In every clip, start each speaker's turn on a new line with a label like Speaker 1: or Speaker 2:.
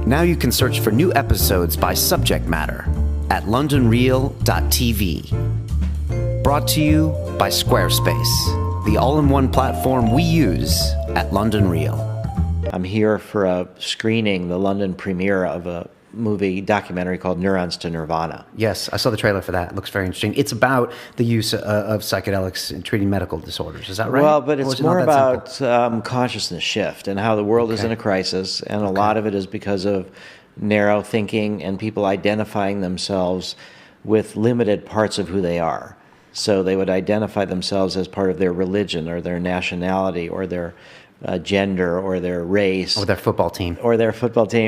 Speaker 1: Now you can search for new episodes by subject matter at londonreal.tv. Brought to you by Squarespace, the all-in-one platform we use at London Real.
Speaker 2: I'm here for a screening, the London premiere of a documentary called Neurons to Nirvana.
Speaker 1: Yes, I saw the trailer for that. It looks very interesting. It's about the use of psychedelics in treating medical disorders. Is that right?
Speaker 2: Well, but it's more about consciousness shift and how the world is in a crisis, and a lot of it is because of narrow thinking and people identifying themselves with limited parts of who they are. So they would identify themselves as part of their religion or their nationality or their gender or their race
Speaker 1: or their football team,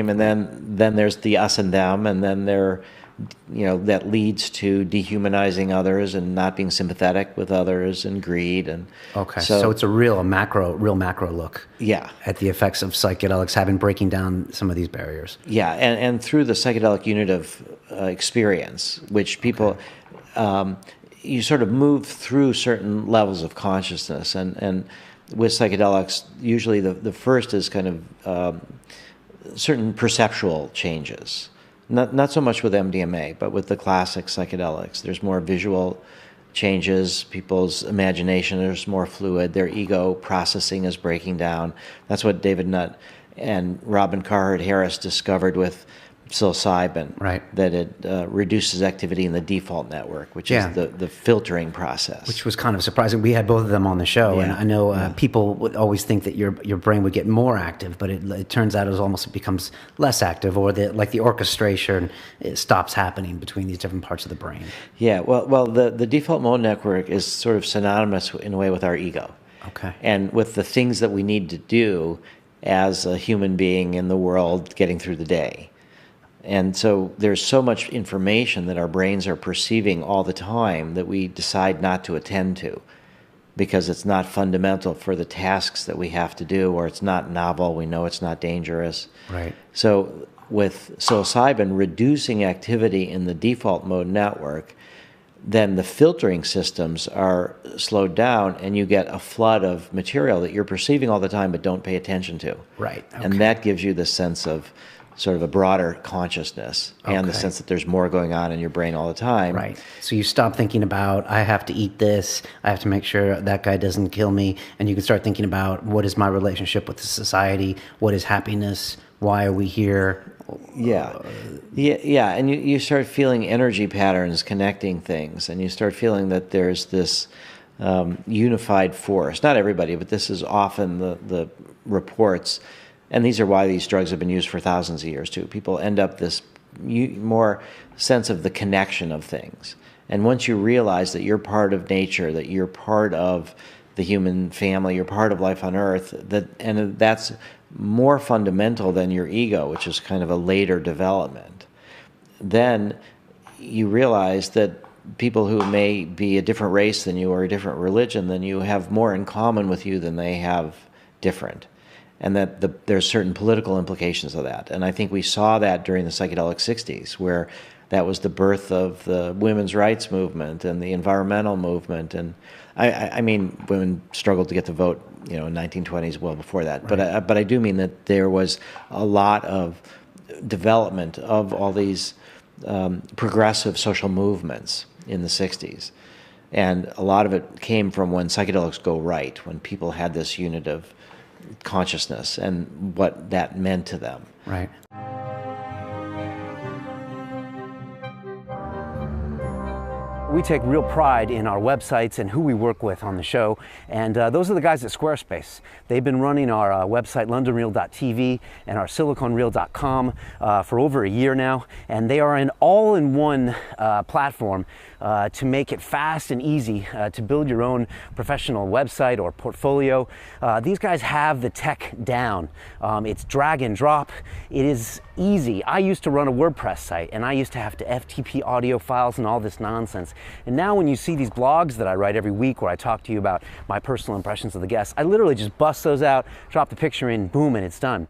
Speaker 2: and then there's the us and them, and then that leads to dehumanizing others and not being sympathetic with others and greed. And
Speaker 1: so it's a real macro look at the effects of psychedelics breaking down some of these barriers.
Speaker 2: And through the psychedelic unit of experience, which people you sort of move through certain levels of consciousness, and with psychedelics, usually the first is kind of certain perceptual changes. Not so much with MDMA, but with the classic psychedelics. There's more visual changes. People's imagination is more fluid. Their ego processing is breaking down. That's what David Nutt and Robin Carhart Harris discovered with psilocybin, that it reduces activity in the default network, which is the filtering process.
Speaker 1: Which was kind of surprising. We had both of them on the show, and I know people would always think that your brain would get more active, but it turns out it becomes less active, or the orchestration it stops happening between these different parts of the brain.
Speaker 2: Yeah, well, the default mode network is sort of synonymous in a way with our ego.
Speaker 1: Okay.
Speaker 2: And with the things that we need to do as a human being in the world getting through the day. And so there's so much information that our brains are perceiving all the time that we decide not to attend to because it's not fundamental for the tasks that we have to do, or it's not novel, we know it's not dangerous.
Speaker 1: Right.
Speaker 2: So with psilocybin reducing activity in the default mode network, then the filtering systems are slowed down and you get a flood of material that you're perceiving all the time but don't pay attention to.
Speaker 1: Right. Okay.
Speaker 2: And that gives you the sense of sort of a broader consciousness and the sense that there's more going on in your brain all the time.
Speaker 1: Right. So you stop thinking about, I have to eat this, I have to make sure that guy doesn't kill me, and you can start thinking about, what is my relationship with the society? What is happiness? Why are we here?
Speaker 2: Yeah, and you start feeling energy patterns connecting things, and you start feeling that there's this unified force. Not everybody, but this is often the reports. And these are why these drugs have been used for thousands of years, too. People end up this more sense of the connection of things. And once you realize that you're part of nature, that you're part of the human family, you're part of life on Earth, and that's more fundamental than your ego, which is kind of a later development, then you realize that people who may be a different race than you or a different religion than you have more in common with you than they have different. And that there's certain political implications of that. And I think we saw that during the psychedelic 60s, where that was the birth of the women's rights movement and the environmental movement. And I mean, women struggled to get the vote, in 1920s, well before that. Right. But I do mean that there was a lot of development of all these progressive social movements in the 60s. And a lot of it came from when psychedelics go right, when people had this unit of consciousness and what that meant to them.
Speaker 1: Right. We take real pride in our websites and who we work with on the show, and those are the guys at Squarespace. They've been running our website londonreal.tv and our siliconreal.com for over a year now, and they are an all-in-one platform to make it fast and easy to build your own professional website or portfolio. These guys have the tech down. It's drag and drop. It is easy. I used to run a WordPress site, and I used to have to FTP audio files and all this nonsense. And now when you see these blogs that I write every week where I talk to you about my personal impressions of the guests, I literally just bust those out, drop the picture in, boom, and it's done.